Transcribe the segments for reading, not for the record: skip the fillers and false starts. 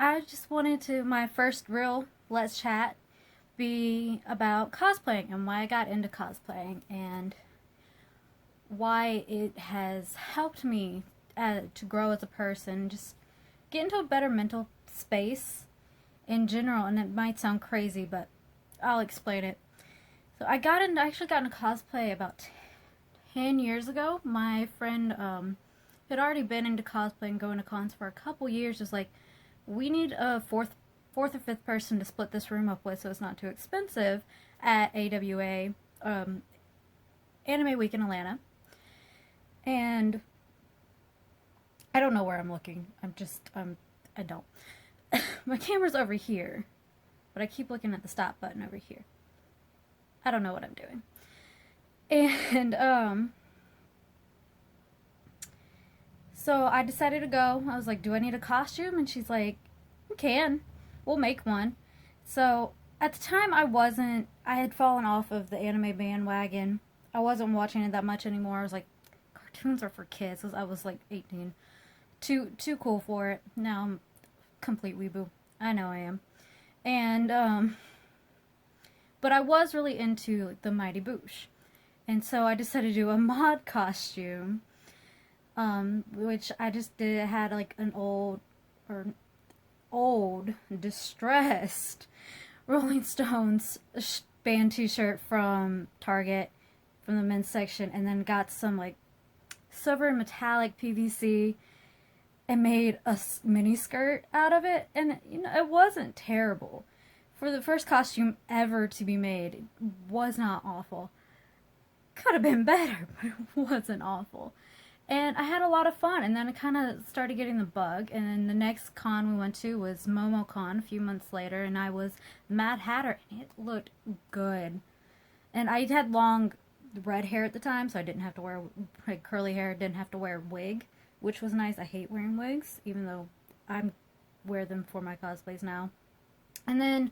I just wanted to, my first real Let's Chat be about cosplaying and why I got into cosplaying and why it has helped me to grow as a person, just get into a better mental space in general. And it might sound crazy, but I'll explain it. So I actually got into cosplay about 10 years ago. My friend had already been into cosplay and going to cons for a couple years. Just like, we need a fourth or fifth person to split this room up with so it's not too expensive at AWA Anime Week in Atlanta. And I don't know where I'm looking. I don't. My camera's over here, but I keep looking at the stop button over here. I don't know what I'm doing. And so I decided to go. I was like, do I need a costume? And she's like, you can. We'll make one. So at the time I had fallen off of the anime bandwagon. I wasn't watching it that much anymore. I was like, cartoons are for kids. I was like 18. Too cool for it. Now I'm complete weeboo. I know I am. And but I was really into like, the Mighty Boosh. And so I decided to do a mod costume. Which I just did. It had like an old, distressed Rolling Stones band t-shirt from Target, from the men's section, and then got some like silver and metallic PVC and made a mini skirt out of it. And it wasn't terrible. For the first costume ever to be made, it was not awful. Could have been better, but it wasn't awful. And I had a lot of fun, and then I kind of started getting the bug, and then the next con we went to was MomoCon a few months later, and I was Mad Hatter, and it looked good. And I had long red hair at the time, so I didn't have to wear like curly hair, didn't have to wear a wig, which was nice. I hate wearing wigs, even though I wear them for my cosplays now. And then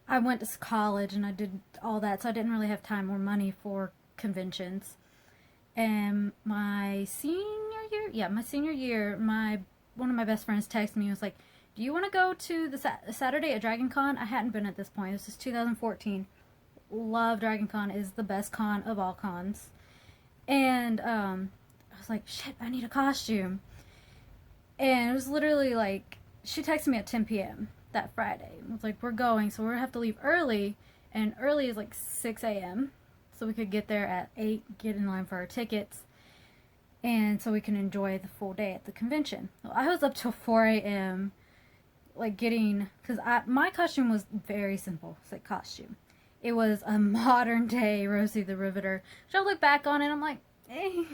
I went to college, and I did all that, so I didn't really have time or money for conventions. And my senior year, one of my best friends texted me and was like, do you want to go to the Saturday at Dragon Con? I hadn't been at this point. This is 2014. Love Dragon Con. Is the best con of all cons. And I was like, shit, I need a costume. And it was literally like, she texted me at 10 p.m. that Friday. It was like, we're going, so we're going to have to leave early. And early is like 6 a.m. So we could get there at 8, get in line for our tickets, and so we can enjoy the full day at the convention. Well, I was up till 4 a.m. like because my costume was very simple. It's like costume. It was a modern day Rosie the Riveter. Which I look back on it, I'm like, a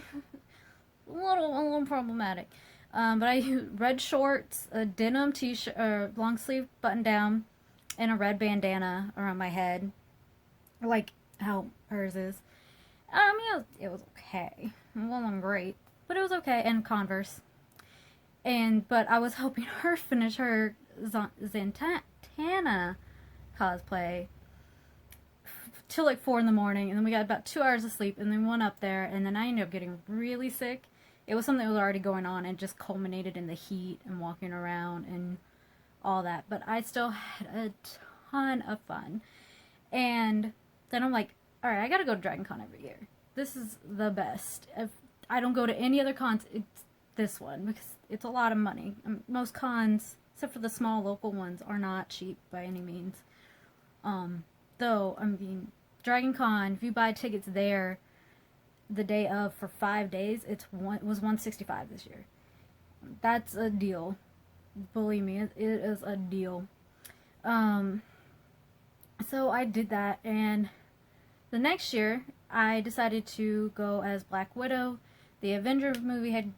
little problematic. But I used red shorts, a denim t-shirt, long sleeve button down, and a red bandana around my head, like how hers is. I mean, it was okay. It wasn't great, but it was okay. And Converse. But I was helping her finish her Zatanna cosplay till like 4 in the morning, and then we got about 2 hours of sleep, and then we went up there, and then I ended up getting really sick. It was something that was already going on, and just culminated in the heat and walking around and all that. But I still had a ton of fun. And then I'm like, alright, I gotta go to Dragon Con every year. This is the best. If I don't go to any other cons, it's this one, because it's a lot of money. Most cons, except for the small local ones, are not cheap by any means. Though, I mean, Dragon Con, if you buy tickets there the day of for 5 days, it was $165 this year. That's a deal. Believe me, it is a deal. So I did that, and the next year I decided to go as Black Widow. The Avengers movie had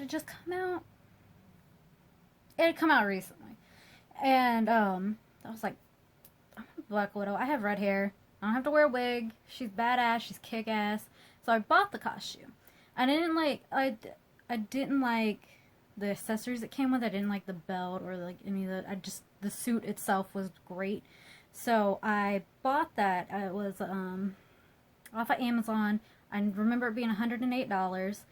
just come out. It had come out recently, and I was like, I'm Black Widow. I have red hair. I don't have to wear a wig. She's badass. She's kick-ass. So I bought the costume. I didn't like the accessories that came with it. I didn't like the belt or like any of the. The suit itself was great. So I bought that. It was off of Amazon. I remember it being $108.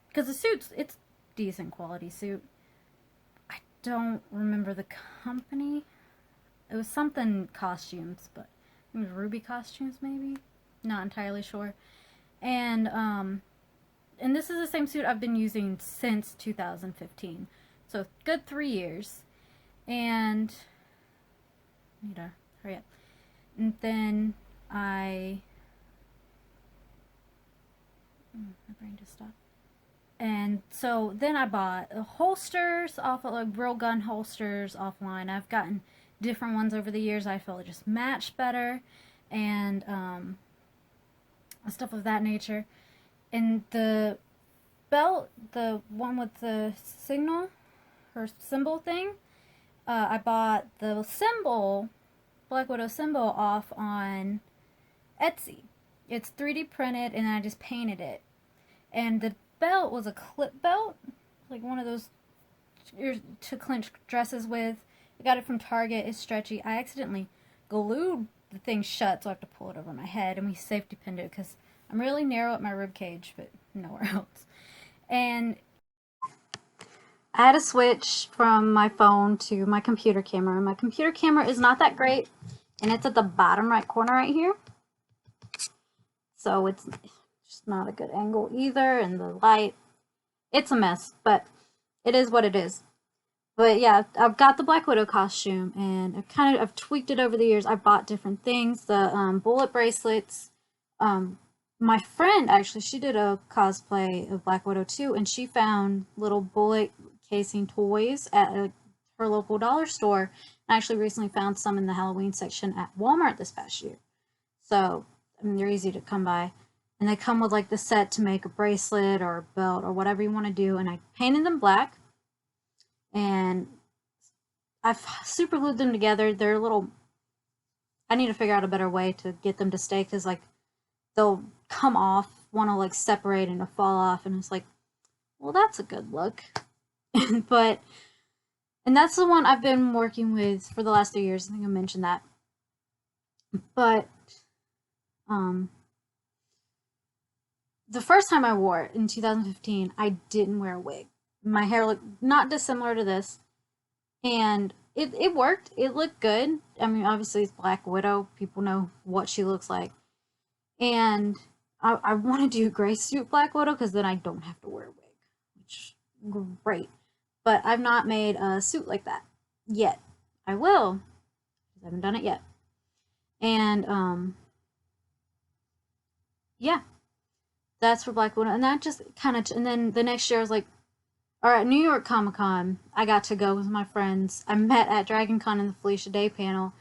Because the suit's, it's decent quality suit. I don't remember the company. It was something costumes, but it was Ruby Costumes, maybe. Not entirely sure. And this is the same suit I've been using since 2015, so good 3 years. And I need to hurry up. And then my brain just stopped. And so then I bought holsters off of, like, real gun holsters offline. I've gotten different ones over the years. I feel it just match better, and stuff of that nature. And the belt, the one with the signal or symbol thing, I bought the symbol, Black Widow symbol, off on Etsy. It's 3D printed, and I just painted it. And the belt was a clip belt, like one of those to clinch dresses with. I got it from Target. It's stretchy. I accidentally glued the thing shut, so I have to pull it over my head, and we safety pinned it because I'm really narrow at my rib cage, but nowhere else. And I had to switch from my phone to my computer camera. My computer camera is not that great, and it's at the bottom right corner right here. So it's just not a good angle either, and the light, it's a mess, but it is what it is. But yeah, I've got the Black Widow costume, and I've tweaked it over the years. I bought different things, the bullet bracelets. My friend, actually, she did a cosplay of Black Widow too, and she found little bullet casing toys at her local dollar store. I actually recently found some in the Halloween section at Walmart this past year. So, I mean, they're easy to come by. And they come with like the set to make a bracelet or a belt or whatever you want to do. And I painted them black. And I've super glued them together. They're a little... I need to figure out a better way to get them to stay, because like they'll come off, want to like separate and to fall off. And it's like, well, that's a good look. And that's the one I've been working with for the last 3 years. I think I mentioned that. But the first time I wore it in 2015, I didn't wear a wig. My hair looked not dissimilar to this, and it worked. It looked good. I mean, obviously it's Black Widow. People know what she looks like. And I want to do gray suit Black Widow, because then I don't have to wear a wig, which great. But I've not made a suit like that yet. I will. I haven't done it yet. And yeah, that's for Black Widow. And that just kind of, and then the next year I was like, all right, New York Comic Con, I got to go with my friends. I met at Dragon Con in the Felicia Day panel.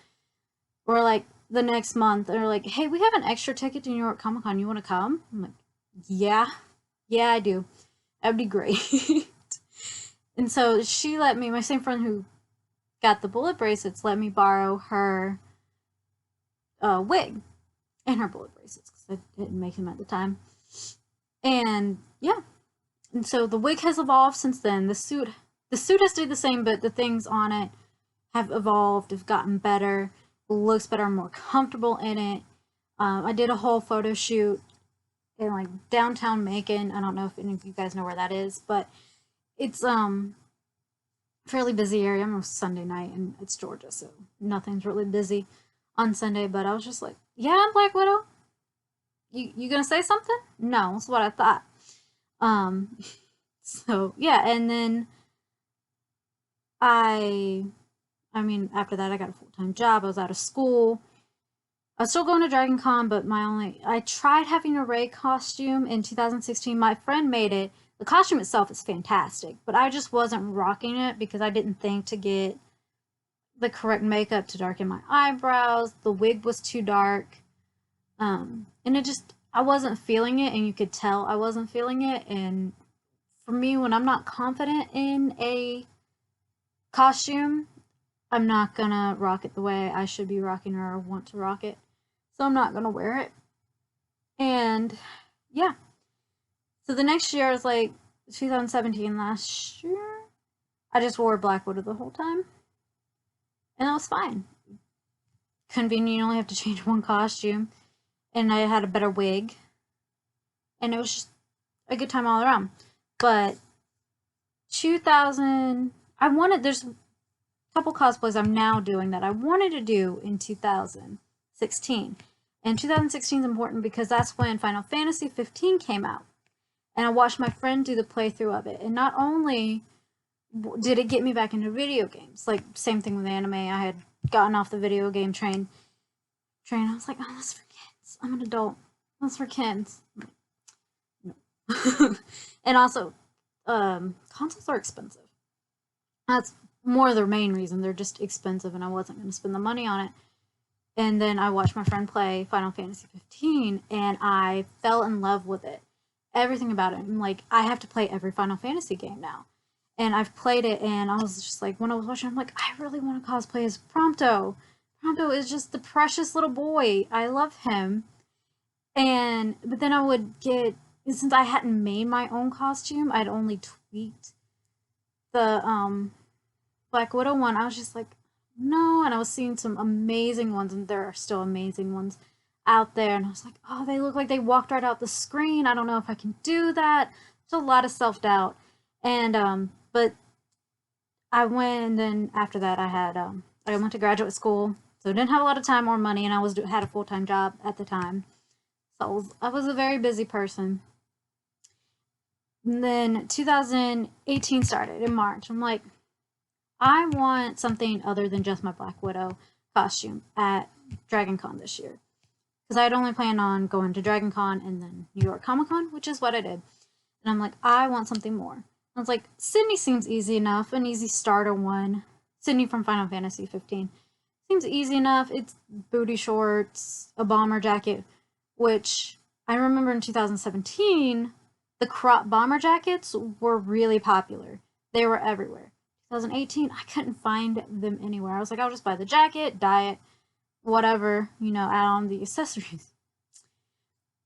Or like the next month, they're like, hey, we have an extra ticket to New York Comic Con. You want to come? I'm like, yeah, I do. That'd be great. And so she let me, my same friend who got the bullet bracelets, let me borrow her wig and her bullet bracelets, because I didn't make them at the time. And yeah, and so the wig has evolved since then. The suit has stayed the same, but the things on it have evolved, have gotten better, looks better, I'm more comfortable in it. I did a whole photo shoot in like downtown Macon. I don't know if any of you guys know where that is, but it's fairly busy area. I'm on Sunday night, and it's Georgia, so nothing's really busy on Sunday. But I was just like, yeah, Black Widow, you gonna say something? No, that's what I thought. So yeah, and then I mean, after that I got a full-time job. I was out of school. I was still going to Dragon Con, but I tried having a Rey costume in 2016. My friend made it. The costume itself is fantastic, but I just wasn't rocking it because I didn't think to get the correct makeup to darken my eyebrows. The wig was too dark. And I wasn't feeling it, and you could tell I wasn't feeling it. And for me, when I'm not confident in a costume, I'm not gonna rock it the way I should be rocking or want to rock it. So I'm not gonna wear it. And yeah. So the next year was like 2017, last year. I just wore Black Widow the whole time. And that was fine. Convenient, you only have to change one costume. And I had a better wig. And it was just a good time all around. But 2018, there's a couple cosplays I'm now doing that I wanted to do in 2016. And 2016 is important because that's when Final Fantasy 15 came out. And I watched my friend do the playthrough of it. And not only did it get me back into video games, like same thing with anime. I had gotten off the video game train. I was like, oh, that's for kids. I'm an adult. That's for kids. No. And also, consoles are expensive. That's more the main reason. They're just expensive, and I wasn't going to spend the money on it. And then I watched my friend play Final Fantasy 15, and I fell in love with it. Everything about it. I'm like, I have to play every Final Fantasy game now. And I've played it, and I was just like, when I was watching, I'm like, I really want to cosplay as Prompto. Prompto is just the precious little boy. I love him. But then I would get, since I hadn't made my own costume, I'd only tweaked the Black Widow one. I was just like, no. And I was seeing some amazing ones, and there are still amazing ones out there. And I was like, oh, they look like they walked right out the screen. I don't know if I can do that. There's a lot of self-doubt. And, but I went, and then after that, I went to graduate school, so I didn't have a lot of time or money, and had a full-time job at the time. So I was a very busy person. And then 2018 started in March. I'm like, I want something other than just my Black Widow costume at Dragon Con this year. Because I had only planned on going to Dragon Con and then New York Comic Con, which is what I did. And I'm like, I want something more. I was like, Sydney seems easy enough, an easy starter one. Sydney from Final Fantasy 15. Seems easy enough. It's booty shorts, a bomber jacket, which I remember in 2017, the crop bomber jackets were really popular. They were everywhere. 2018, I couldn't find them anywhere. I was like, I'll just buy the jacket, dye it, whatever, add on the accessories.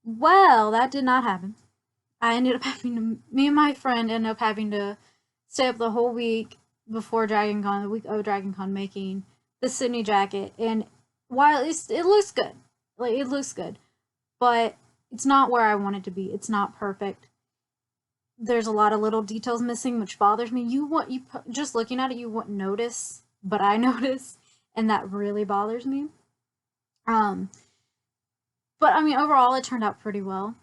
Well, that did not happen. I ended up me and my friend ended up having to stay up the whole week before Dragon Con, the week of Dragon Con, making the Sydney jacket. And while it looks good, it looks good, but it's not where I want it to be. It's not perfect. There's a lot of little details missing, which bothers me. Just looking at it, you wouldn't notice, but I notice, and that really bothers me. But I mean, overall, it turned out pretty well.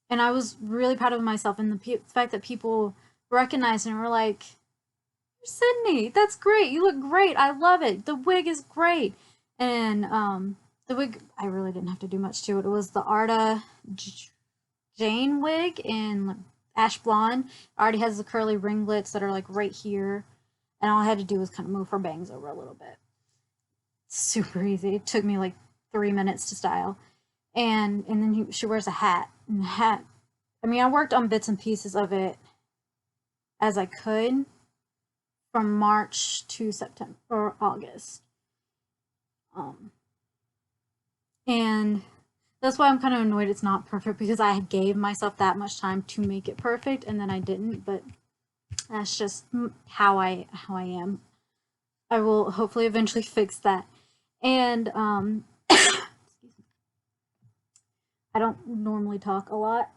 And I was really proud of myself, and the fact that people recognized and were like, Sydney, that's great. You look great. I love it. The wig is great. And the wig, I really didn't have to do much to it. It was the Arda Jane wig in ash blonde. It already has the curly ringlets that are like right here. And all I had to do was kind of move her bangs over a little bit. Super easy. It took me like 3 minutes to style. And then she wears a hat. And the hat, I mean, I worked on bits and pieces of it as I could from March to September or August. And that's why I'm kind of annoyed it's not perfect, because I gave myself that much time to make it perfect and then I didn't, but that's just how I am. I will hopefully eventually fix that. And I don't normally talk a lot,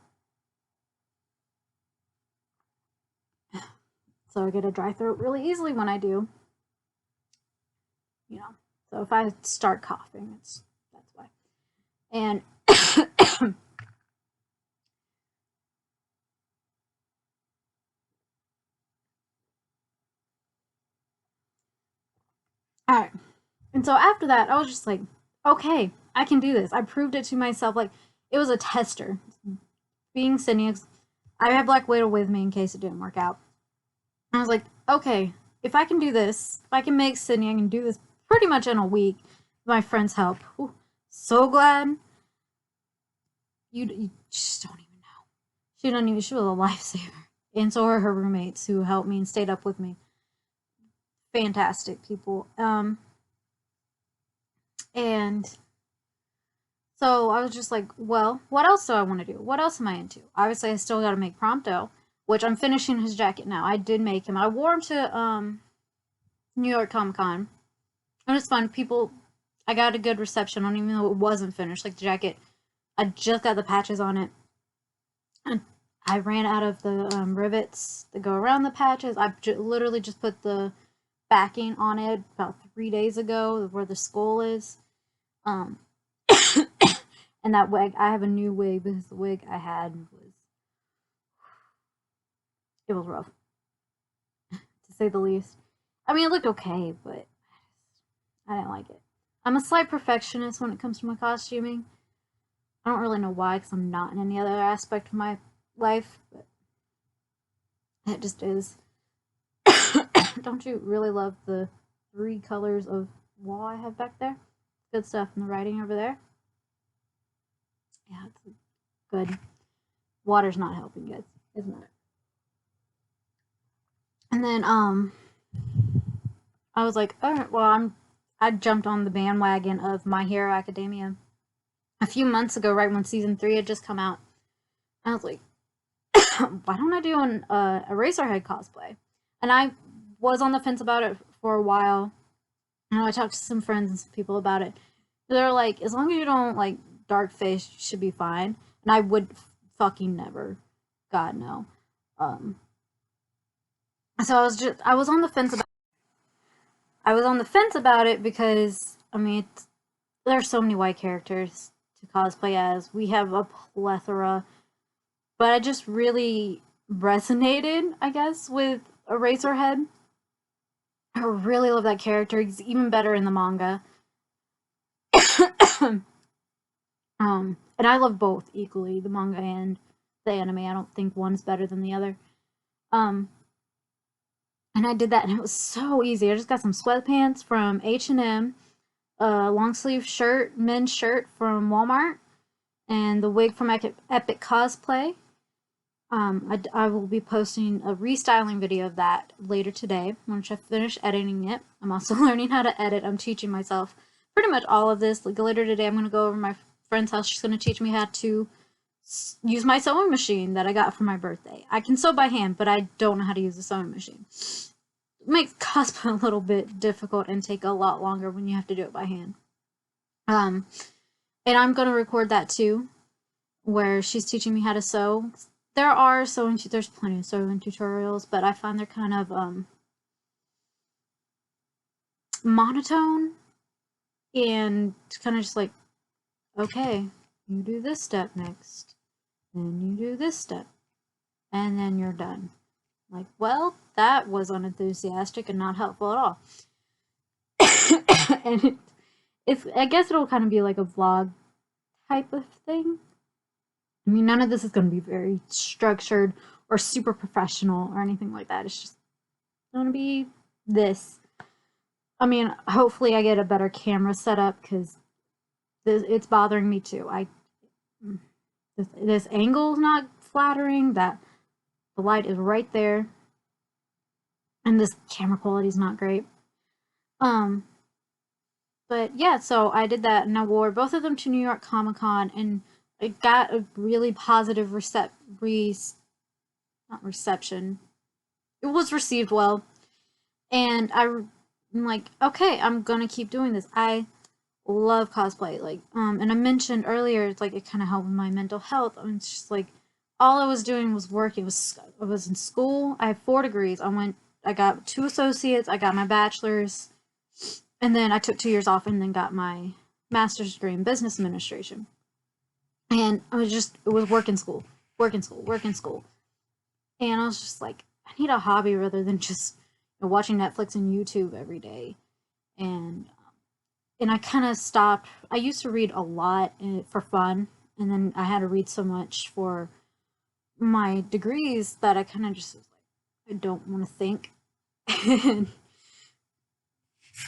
so I get a dry throat really easily when I do. So if I start coughing, that's why. And all right. And so after that, I was just like, okay, I can do this. I proved it to myself. Like, it was a tester. Being Sydney, I had Black Widow with me in case it didn't work out. I was like, okay, if I can do this, if I can make Sydney, I can do this pretty much in a week with my friend's help. Ooh, so glad. You just don't even know. She was a lifesaver. And so are her roommates who helped me and stayed up with me. Fantastic people. And so I was just like, well, what else do I want to do? What else am I into? Obviously, I still got to make Prompto, which I'm finishing his jacket now. I did make him. I wore him to New York Comic Con. It was fun. I got a good reception on, even though it wasn't finished. Like, the jacket, I just got the patches on it. And I ran out of the rivets that go around the patches. I literally just put the backing on it about 3 days ago, where the skull is. Um, and that wig, I have a new wig because the wig I had was rough, to say the least. I mean, it looked okay, but I didn't like it. I'm a slight perfectionist when it comes to my costuming. I don't really know why, because I'm not in any other aspect of my life, but it just is. Don't you really love the 3 colors of wall I have back there? Good stuff. And the writing over there. Yeah, it's good. Water's not helping, guys. It's not. And then I was like, all right, well, I jumped on the bandwagon of My Hero Academia a few months ago, right when season 3 had just come out. I was like, why don't I do an Eraserhead cosplay? And I was on the fence about it for a while. And I talked to some friends and some people about it. They're like, as long as you don't like dark face, you should be fine. And I would fucking never. God no. So I was on the fence about it because I mean there's so many white characters to cosplay as. We have a plethora. But I just really resonated, I guess, with Eraserhead. I really love that character. He's even better in the manga. And I love both equally, the manga and the anime. I don't think one's better than the other. And I did that, and it was so easy. I just got some sweatpants from H&M, a long sleeve shirt, men's shirt from Walmart, and the wig from Epic Cosplay. I will be posting a restyling video of that later today once I finish editing it. I'm also learning how to edit. I'm teaching myself pretty much all of this. Like later today, I'm going to go over my friend's house. She's going to teach me how to use my sewing machine that I got for my birthday. I can sew by hand, but I don't know how to use the sewing machine. It makes cosplay a little bit difficult and take a lot longer when you have to do it by hand. And I'm going to record that too, where she's teaching me how to sew. There's plenty of sewing tutorials, but I find they're kind of monotone and kind of just like, okay, you do this step next, then you do this step, and then you're done. Like, well, that was unenthusiastic and not helpful at all. And I guess it'll kind of be like a vlog type of thing. I mean, none of this is going to be very structured or super professional or anything like that. It's just going to be this. I mean, hopefully I get a better camera setup because it's bothering me too. This angle is not flattering. That the light is right there, and this camera quality is not great. But yeah, so I did that, and I wore both of them to New York Comic Con, and it got a really positive reception. It was received well, and I'm like, okay, I'm gonna keep doing this. I love cosplay, like, and I mentioned earlier, it's like it kind of helped with my mental health. I mean, it's just like all I was doing was working. I was in school. I have 4 degrees. I got 2 associates. I got my bachelor's, and then I took 2 years off, and then got my master's degree in business administration. And it was work and school. And I was just like, I need a hobby rather than just watching Netflix and YouTube every day. And I kind of stopped. I used to read a lot for fun, and then I had to read so much for my degrees that I kind of just was like, I don't want to think.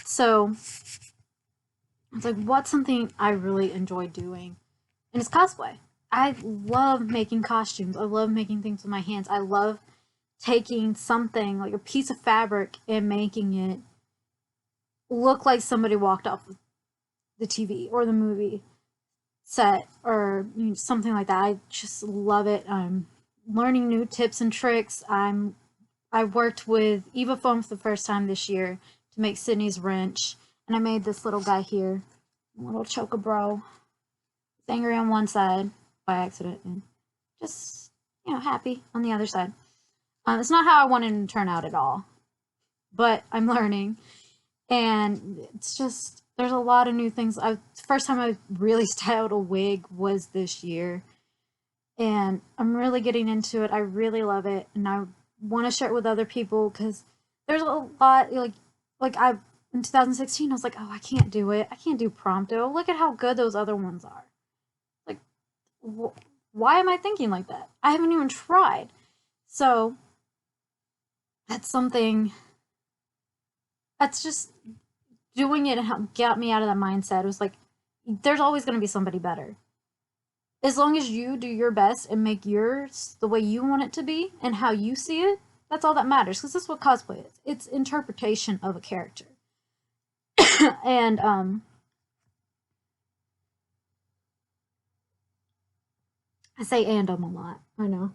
So it's like, what's something I really enjoy doing? And it's cosplay. I love making costumes. I love making things with my hands. I love taking something like a piece of fabric and making it look like somebody walked off the TV or the movie set or something like that. I just love it. I'm learning new tips and tricks. I worked with Eva Foam for the first time this year to make Sydney's wrench, and I made this little guy here, a little Chocobro. Angry on one side by accident, and just happy on the other side. It's not how I wanted it to turn out at all, but I'm learning, and it's just there's a lot of new things. First time I really styled a wig was this year, and I'm really getting into it. I really love it, and I want to share it with other people because there's a lot like I in 2016 I was like, oh, I can't do it. I can't do Prompto. Look at how good those other ones are. Like, why am I thinking like that? I haven't even tried. So that's something that's just doing it and got me out of that mindset. It was like, there's always going to be somebody better. As long as you do your best and make yours the way you want it to be and how you see it, that's all that matters. Because that's what cosplay is. It's interpretation of a character. And I say a lot. I know.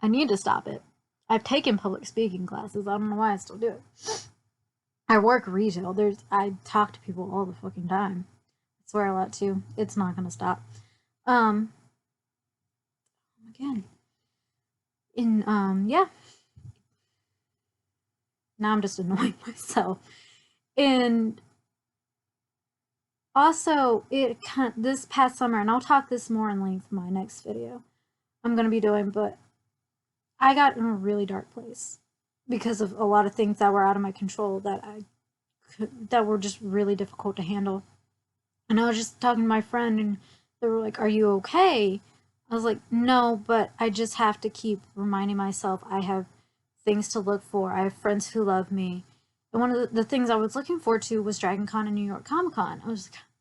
I need to stop it. I've taken public speaking classes. I don't know why I still do it. I work retail. I talk to people all the fucking time. I swear a lot too. It's not gonna stop. Um Again. Yeah. Now I'm just annoying myself. And also this past summer, and I'll talk this more in length in my next video I'm gonna be doing, but I got in a really dark place because of a lot of things that were out of my control that were just really difficult to handle. And I was just talking to my friend, and they were like, "Are you okay?" I was like, "No, but I just have to keep reminding myself I have things to look for. I have friends who love me." And one of the things I was looking forward to was Dragon Con and New York Comic Con.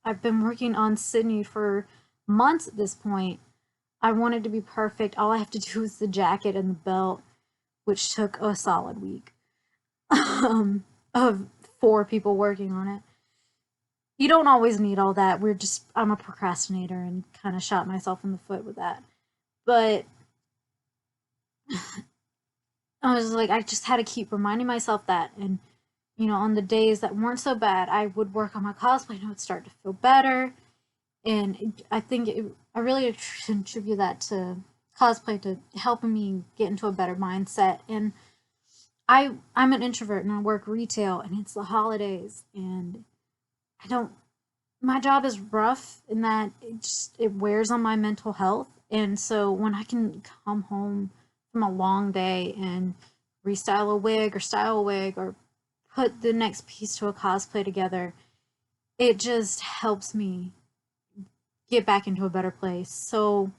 I've been working on Sydney for months at this point. I wanted to be perfect. All I have to do is the jacket and the belt, which took a solid week of 4 people working on it. You don't always need all that. I'm a procrastinator and kind of shot myself in the foot with that. But I was like, I just had to keep reminding myself that. And, on the days that weren't so bad, I would work on my cosplay and I would start to feel better. And I really attribute that to cosplay, to helping me get into a better mindset. And I'm an introvert and I work retail, and it's the holidays, and I don't my job is rough in that it wears on my mental health. And so when I can come home from a long day and restyle a wig or style a wig or put the next piece to a cosplay together, it just helps me get back into a better place so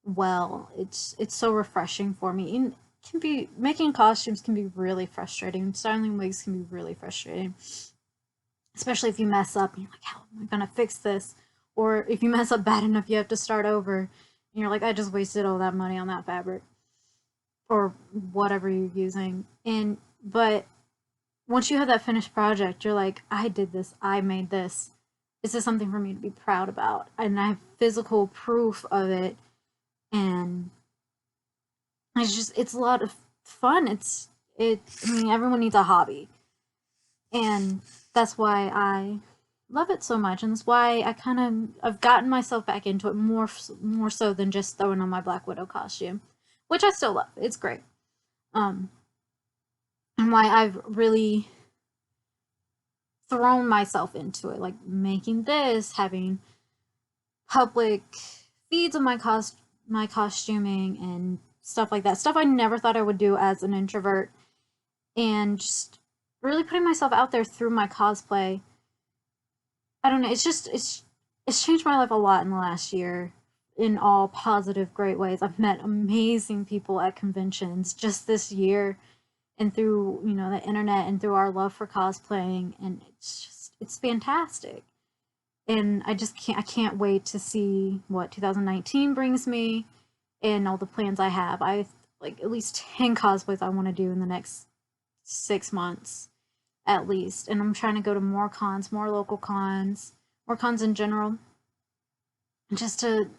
well. It's so refreshing for me. And it can be making costumes can be really frustrating. Styling wigs can be really frustrating, especially if you mess up and you're like, how am I gonna fix this? Or if you mess up bad enough, you have to start over, and you're like, I just wasted all that money on that fabric or whatever you're using. But once you have that finished project, you're like, I did this, I made this. This is something for me to be proud about, and I have physical proof of it. And it's a lot of fun. I mean, everyone needs a hobby, and that's why I love it so much, and that's why I've gotten myself back into it more so than just throwing on my Black Widow costume, which I still love. It's great. And why I've really thrown myself into it, like making this, having public feeds of my costuming and stuff like that. Stuff I never thought I would do as an introvert, and just really putting myself out there through my cosplay. I don't know, it's changed my life a lot in the last year in all positive, great ways. I've met amazing people at conventions just this year, and through, the internet and through our love for cosplaying, and it's fantastic. And I can't wait to see what 2019 brings me and all the plans I have. I like at least 10 cosplays I want to do in the next 6 months at least. And I'm trying to go to more cons, more local cons, more cons in general. Just to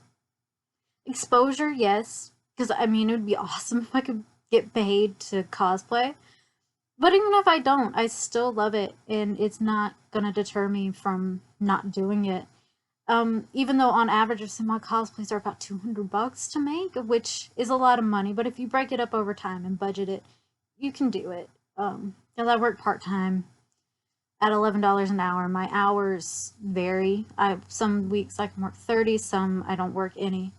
exposure, yes. Because I mean, it would be awesome if I could get paid to cosplay. But even if I don't, I still love it, and it's not gonna deter me from not doing it. Even though on average some of my cosplays are about $200 to make, which is a lot of money, but if you break it up over time and budget it, you can do it. Because I work part-time at $11 an hour. My hours vary. Some weeks I can work 30, some I don't work any.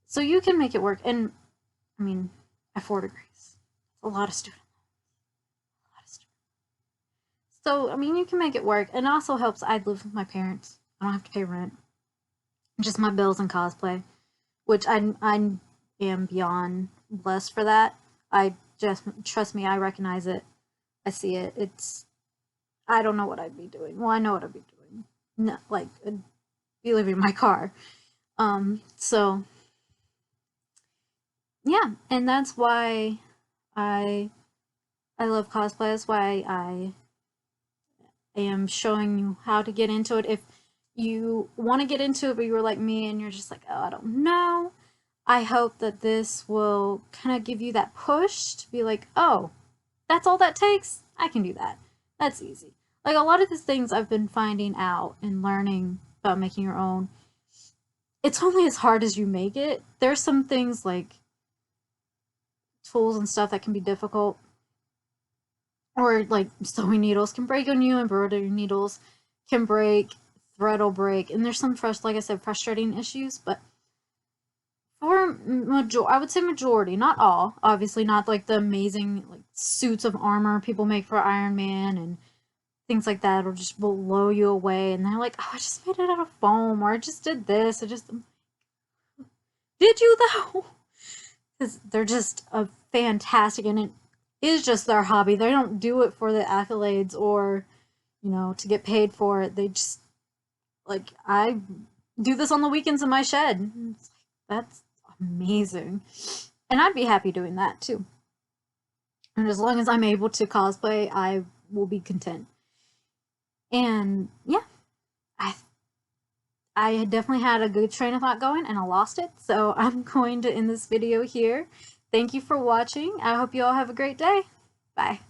So you can make it work. And I mean, I have 4 degrees. A lot of students. So, I mean, you can make it work. And it also helps I live with my parents. I don't have to pay rent. Just my bills and cosplay, which I am beyond blessed for that. I just, trust me, I recognize it. I see it. I don't know what I'd be doing. Well, I know what I'd be doing. No, like, I'd be living in my car. So, yeah. And that's why I, I love cosplay. That's why I am showing you how to get into it. If you want to get into it, but you were like me and you're just like, oh, I don't know, I hope that this will kind of give you that push to be like, oh, that's all that takes? I can do that. That's easy. Like a lot of the things I've been finding out and learning about making your own, it's only as hard as you make it. There's some things like tools and stuff that can be difficult, or like sewing needles can break on you, embroidery needles can break, thread will break, and there's some like I said, frustrating issues. But for I would say majority, not all, obviously not like the amazing like suits of armor people make for Iron Man and things like that, or just blow you away. And they're like, oh, I just made it out of foam, or I just did this. Did you though? Because they're just a fantastic, and it is just their hobby. They don't do it for the accolades or, to get paid for it. They just, like, I do this on the weekends in my shed. It's like, that's amazing. And I'd be happy doing that too. And as long as I'm able to cosplay, I will be content. And yeah, I definitely had a good train of thought going and I lost it. So I'm going to end this video here. Thank you for watching. I hope you all have a great day. Bye.